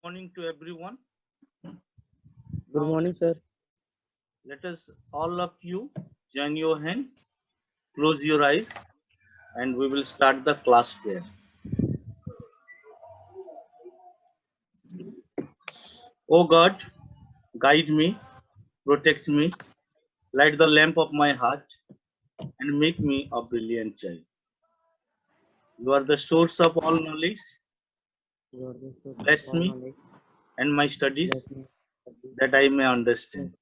Morning to everyone. Good Now morning, sir. let us all of you join your hand, close your eyes, and we will start the class prayer. Oh God, guide me, protect me, light the lamp of my heart, and make me a brilliant child. You are the source of all knowledge. You are the source of Bless all me knowledge. and my studies Bless me, that I may understand.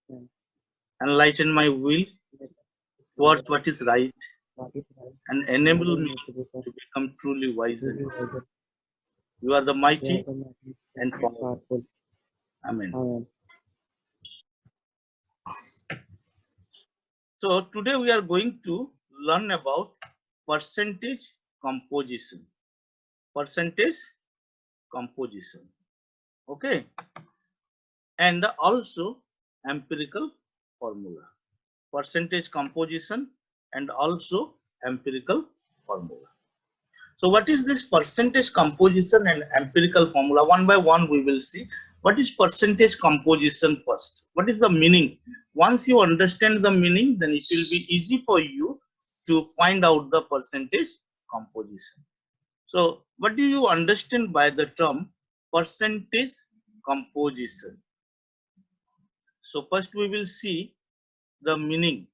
and Enlighten my will let towards will what is right what is right and and enable enable me me to become to become truly wise and truly happy. wiser. You are the You are mighty the mighty and and powerful. powerful. Amen. Amen. So today we are going to learn about percentage composition. Percentage composition. Okay. And also empirical formula. Percentage composition and also empirical formula. So what is this percentage composition and empirical formula? One by one we will see. What is percentage composition first? What is the meaning? Once you understand the meaning, then it will be easy for you to find out the percentage composition. So what do you understand by the term percentage composition? So first we will see the meaning.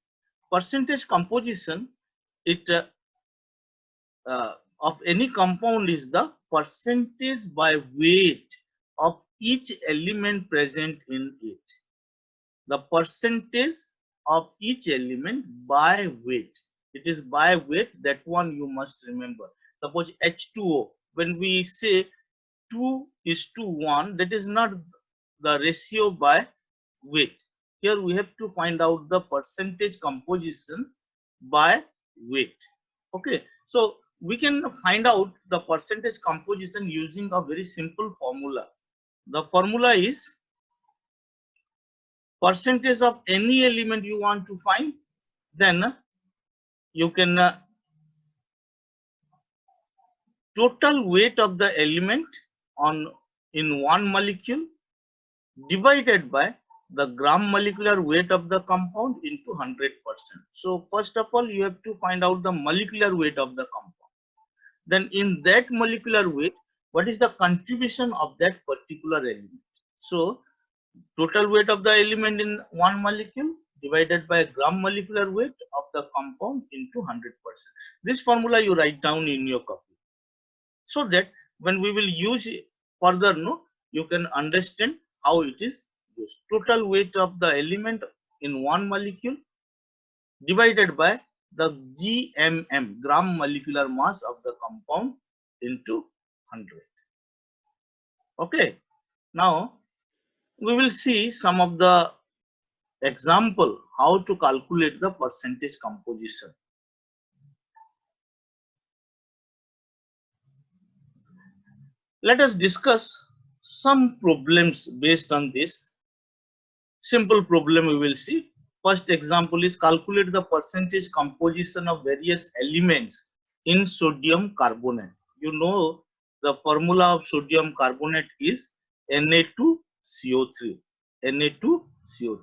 Percentage composition, it of any compound is the percentage by weight of each element present in it. The percentage of each element by weight. It is by weight, that one you must remember. Suppose H2O, when we say 2 is to 1, that is not the ratio by weight. Here we have to find out the percentage composition by weight. Okay, so we can find out the percentage composition using a very simple formula. The formula is percentage of any element you want to find, then you can total weight of the element on in one molecule divided by the gram molecular weight of the compound into 100%. So first of all, you have to find out the molecular weight of the compound. Then in that molecular weight, what is the contribution of that particular element? So total weight of the element in one molecule divided by gram molecular weight of the compound into 100%. This formula you write down in your copy, so that when we will use it further, no, you can understand how it is used. Total weight of the element in one molecule divided by the GMM, gram molecular mass of the compound, into 100. Okay, now we will see some of the example how to calculate the percentage composition. Let us discuss some problems based on this simple problem. We will see. First example is calculate the percentage composition of various elements in sodium carbonate. You know the formula of sodium carbonate is Na2CO3. Na2CO3.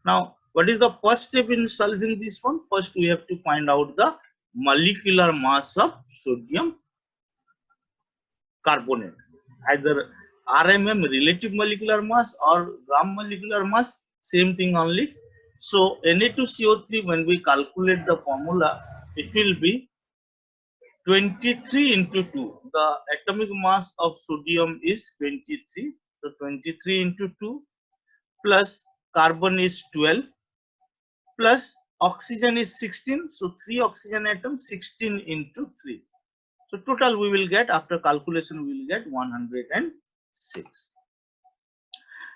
Now, what is the first step in solving this one? First, we have to find out the molecular mass of sodium carbonate, either RMM, relative molecular mass, or gram molecular mass, same thing only. So Na2CO3, when we calculate the formula, it will be 23 into 2. The atomic mass of sodium is 23. So 23 into 2 plus carbon is 12 plus oxygen is 16. So 3 oxygen atoms, 16 into 3. So total we will get, after calculation, we will get 106.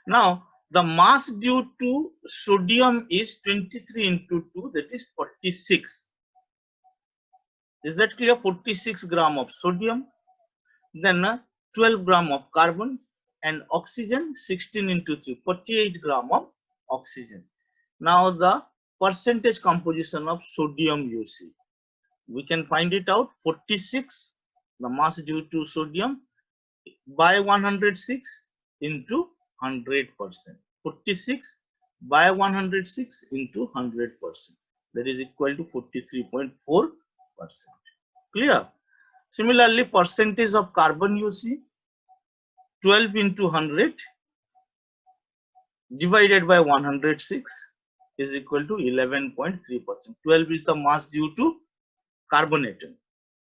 Now the mass due to sodium is 23 into 2, that is 46. Is that clear? 46 gram of sodium, then 12 gram of carbon, and oxygen 16 into 3, 48 gram of oxygen. Now the percentage composition of sodium, you see, we can find it out. 46, the mass due to sodium, by 106 into 100%. 46 by 106 into 100%. That is equal to 43.4%. Clear? Similarly, percentage of carbon you see 12 into 100 divided by 106 is equal to 11.3%. 12 is the mass due to carbon atom.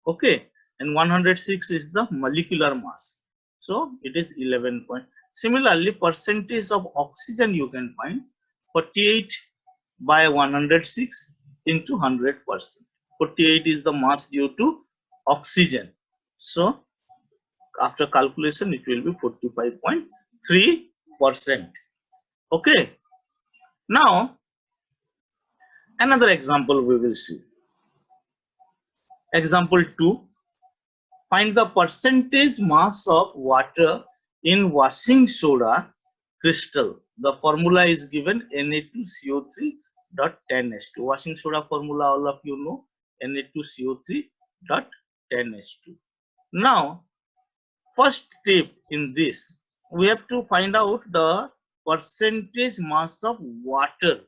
Okay, and 106 is the molecular mass. So it is 11. Similarly, percentage of oxygen you can find 48 by 106 into 100%. 48 is the mass due to oxygen. So after calculation, it will be 45.3%. Okay. Now, another example we will see. Example 2. Find the percentage mass of water in washing soda crystal. The formula is given Na2CO3.10H2. Washing soda formula all of you know, Na2CO3.10H2. Now, first step in this, we have to find out the percentage mass of water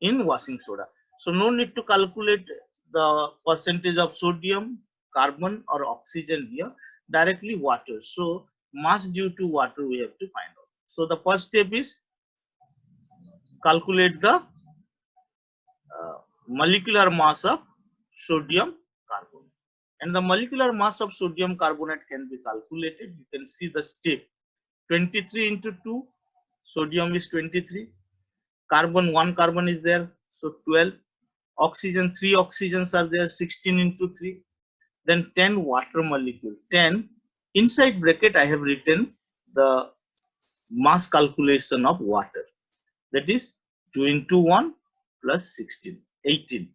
in washing soda. So no need to calculate the percentage of sodium, carbon or oxygen here, directly water. So mass due to water we have to find out. So the first step is calculate the molecular mass of sodium carbonate. And the molecular mass of sodium carbonate can be calculated. You can see the step 23 into 2, sodium is 23, carbon 1 carbon is there, so 12, oxygen 3 oxygens are there, 16 into 3, then 10 water molecule, 10 inside bracket I have written the mass calculation of water, that is 2 into 1 plus 16, 18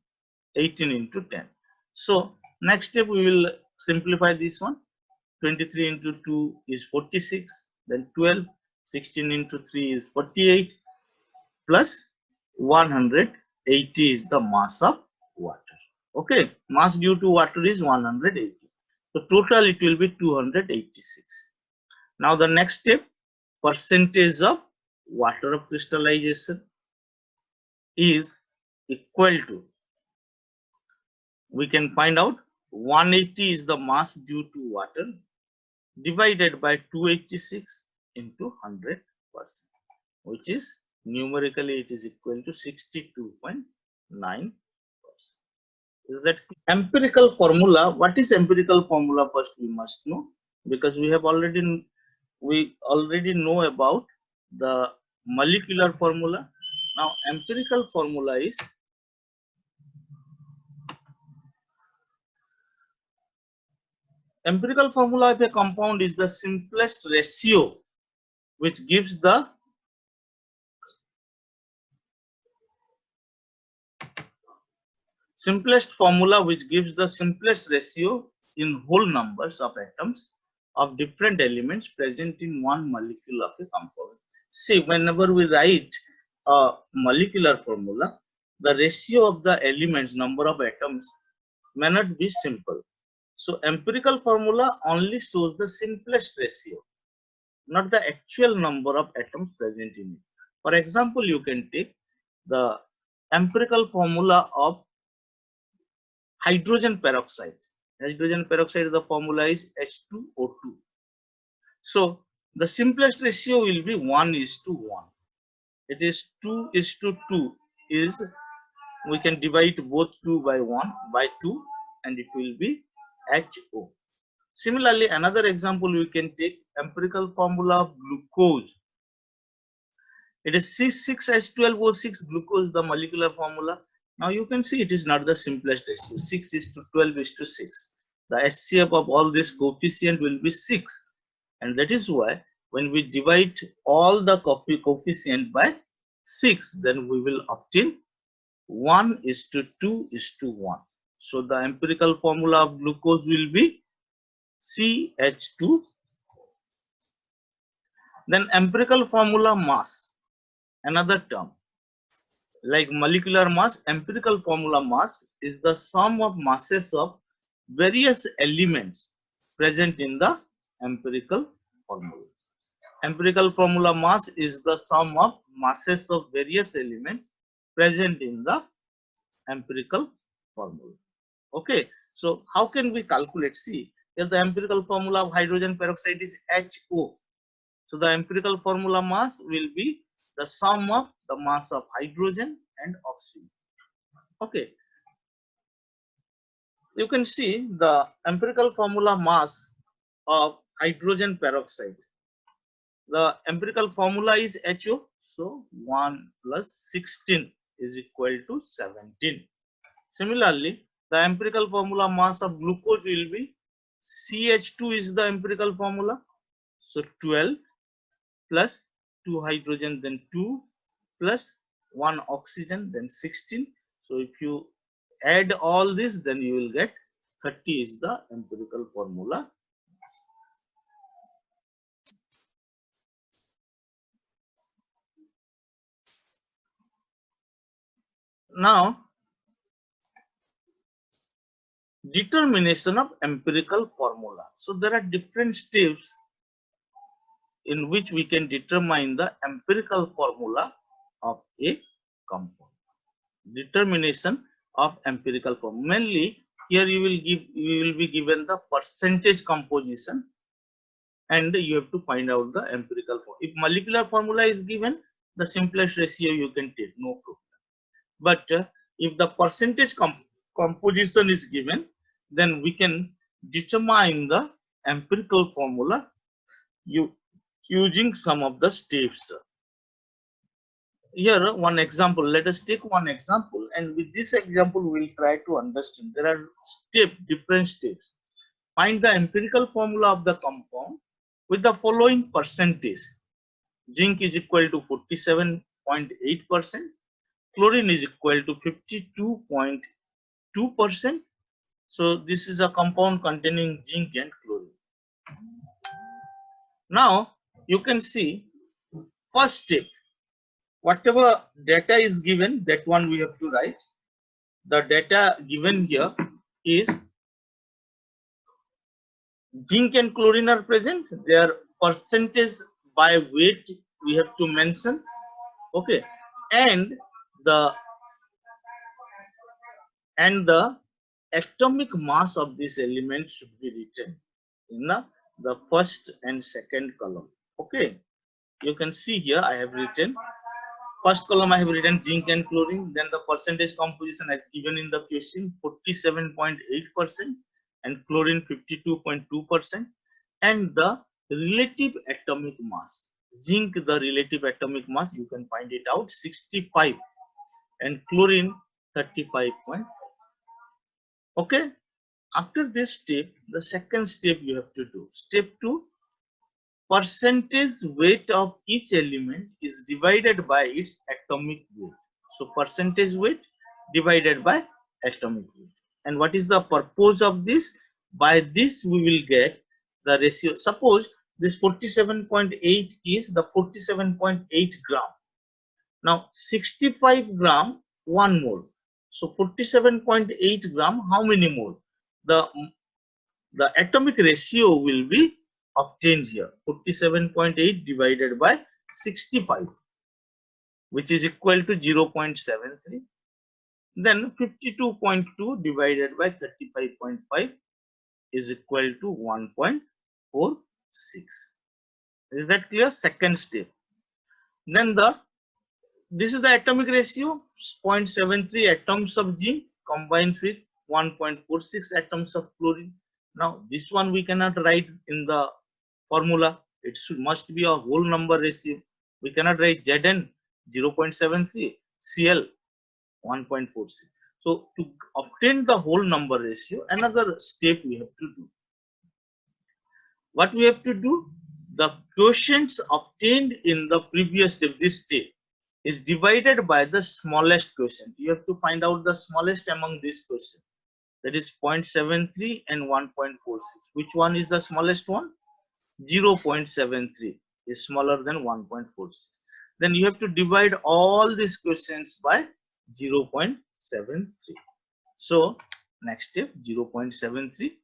into 10. So next step we will simplify this one. 23 into 2 is 46, then 12, 16 into 3 is 48, plus 180 is the mass of water. Okay, mass due to water is 180. So total it will be 286. Now the next step, percentage of water of crystallization is equal to, we can find out 180 is the mass due to water divided by 286 into 100%, which is numerically it is equal to 62.9%. Is that empirical formula? What is empirical formula? First we must know, because we already know about the molecular formula. Now empirical formula is empirical formula of a compound is the simplest ratio which gives the simplest formula which gives the simplest ratio in whole numbers of atoms of different elements present in one molecule of a compound. See, whenever we write a molecular formula, the ratio of the elements, number of atoms, may not be simple. So empirical formula only shows the simplest ratio, not the actual number of atoms present in it. For example, you can take the empirical formula of hydrogen peroxide. Hydrogen peroxide, the formula is H2O2. So the simplest ratio will be 1:1. It is 2:2 is, we can divide both 2 by 1 by 2 and it will be HO. Similarly, another example we can take empirical formula of glucose. It is C6H12O6, glucose, the molecular formula. Now you can see it is not the simplest ratio. 6:12:6. The HCF of all this coefficient will be 6. And that is why when we divide all the coefficient by 6, then we will obtain 1:2:1. So the empirical formula of glucose will be CH2. Then empirical formula mass, another term. Like molecular mass, empirical formula mass is the sum of masses of various elements present in the empirical formula. Empirical formula mass is the sum of masses of various elements present in the empirical formula. Okay, so how can we calculate? See, here the empirical formula of hydrogen peroxide is HO. So the empirical formula mass will be the sum of the mass of hydrogen and oxygen. Okay, you can see the empirical formula mass of hydrogen peroxide. The empirical formula is HO, so 1 plus 16 is equal to 17. Similarly, the empirical formula mass of glucose will be CH2 is the empirical formula, so 12 plus 2 hydrogen, then 2 plus 1 oxygen, then 16. So if you add all this, then you will get 30 is the empirical formula. Now, determination of empirical formula. So there are different steps in which we can determine the empirical formula of a compound. Determination of empirical formula. Mainly here you will be given the percentage composition, and you have to find out the empirical formula. If molecular formula is given, the simplest ratio you can take, no problem. But if the percentage composition is given, then we can determine the empirical formula using some of the steps. Here one example, let us take one example, and with this example we will try to understand. There are different steps. Find the empirical formula of the compound with the following percentage. Zinc is equal to 47.8%, chlorine is equal to 52.2%. So this is a compound containing zinc and chlorine. Now you can see first step, whatever data is given, that one we have to write. The data given here is zinc and chlorine are present, their percentage by weight we have to mention. Okay, and the atomic mass of this element should be written in the first and second column. Okay, you can see here I have written first column, I have written zinc and chlorine, then the percentage composition as given in the question, 47.8%, and chlorine 52.2%, and the relative atomic mass. Zinc, the relative atomic mass, you can find it out, 65, and chlorine 35. Okay, after this step, the second step you have to do. Step 2, percentage weight of each element is divided by its atomic weight. So percentage weight divided by atomic weight. And what is the purpose of this? By this we will get the ratio. Suppose this 47.8 is the 47.8 gram. Now 65 gram, 1 mole. So 47.8 gram, how many mole? The atomic ratio will be obtained here, 47.8 divided by 65, which is equal to 0.73. Then 52.2 divided by 35.5 is equal to 1.46. Is that clear? Second step. Then this is the atomic ratio, 0.73 atoms of zinc combines with 1.46 atoms of chlorine. Now this one we cannot write in the formula. It must be a whole number ratio. We cannot write Zn 0.73, Cl 1.46. So to obtain the whole number ratio, another step we have to do. What we have to do? The quotients obtained in the previous step, this step, is divided by the smallest quotient. You have to find out the smallest among these quotients. That is 0.73 and 1.46. Which one is the smallest one? 0.73 is smaller than 1.46. Then you have to divide all these quotients by 0.73. So next step, 0.73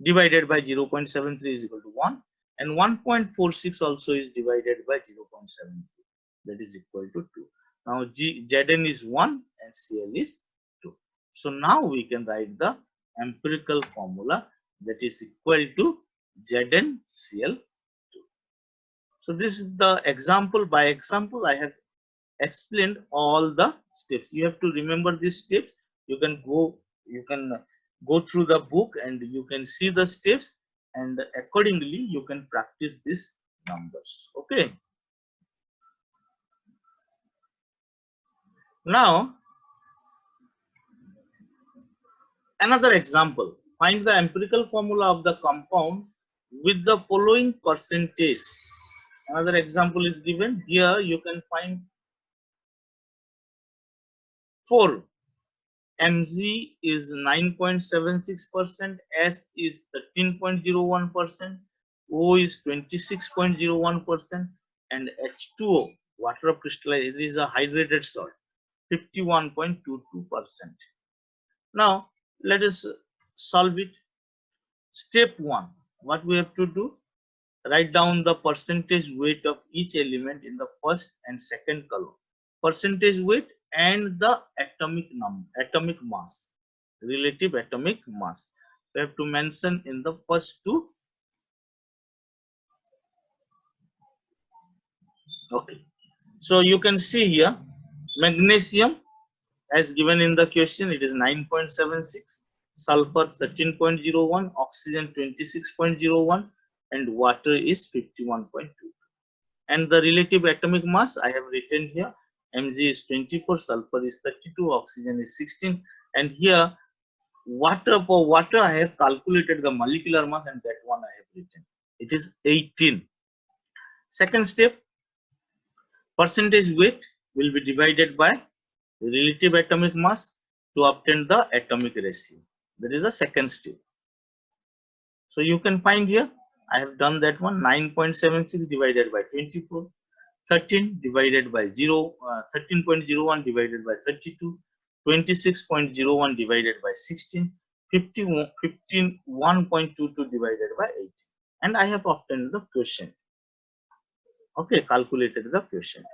divided by 0.73 is equal to 1, and 1.46 also is divided by 0.73, that is equal to 2. Now Zn is 1 and Cl is 2. So now we can write the empirical formula, that is equal to ZnCl2. So this is the example. By example, I have explained all the steps. You have to remember these steps. You can go through the book and you can see the steps, and accordingly you can practice these numbers. Okay. Now another example. Find the empirical formula of the compound with the following percentage. Another example is given here. You can find 4. Mg is 9.76%, S is 13.01%, O is 26.01%, and H2O, water of crystallization, it is a hydrated salt, 51.22%. Now let us solve it. Step 1. What we have to do? Write down the percentage weight of each element in the first and second column. Percentage weight and the atomic mass, relative atomic mass. We have to mention in the first two. Okay. So you can see here, magnesium as given in the question, it is 9.76, sulfur 13.01, oxygen 26.01, and water is 51.2. And the relative atomic mass I have written here, Mg is 24, sulfur is 32, oxygen is 16, and here water, for water I have calculated the molecular mass, and that one I have written, it is 18. Second step, percentage weight will be divided by relative atomic mass to obtain the atomic ratio. That is the second step. So you can find here, I have done that one, 9.76 divided by 24, 13 divided by 13.01 divided by 32, 26.01 divided by 16, 15.22 divided by 8, and I have obtained the quotient. Okay, calculated the quotient.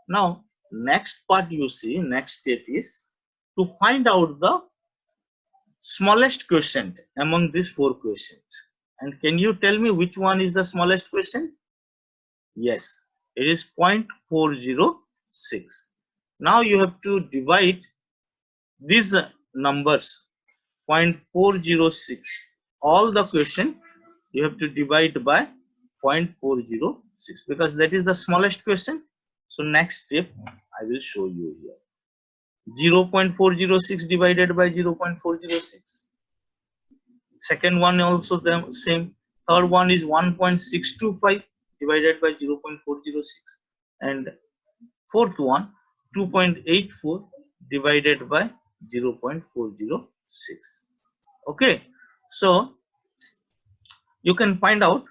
Now next part, you see, next step is to find out the smallest quotient among these 4 quotients. And can you tell me which one is the smallest quotient? Yes, it is 0.406. Now you have to divide these numbers, 0.406, all the quotient you have to divide by 0.406, because that is the smallest quotient. So next step I will show you here. 0.406 divided by 0.406. Second one also the same. Third one is 1.625 divided by 0.406, and fourth one 2.84 divided by 0.406. Okay, so you can find out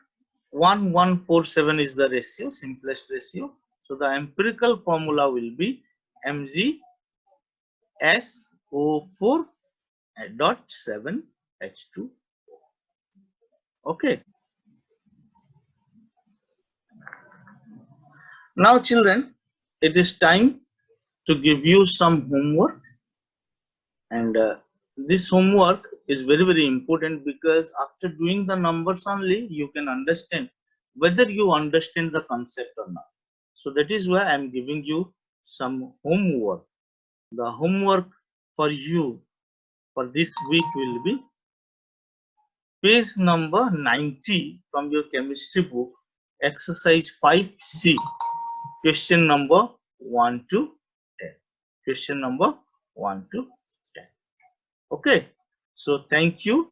1147 is the ratio, simplest ratio. So the empirical formula will be MgSO4.7H2. Okay. Now children, it is time to give you some homework, and this homework is very important, because after doing the numbers only you can understand whether you understand the concept or not. So that is why I am giving you some homework. The homework for you for this week will be page number 90 from your chemistry book, exercise 5C, question number 1 to 10. Question number 1 to 10. Okay, so thank you.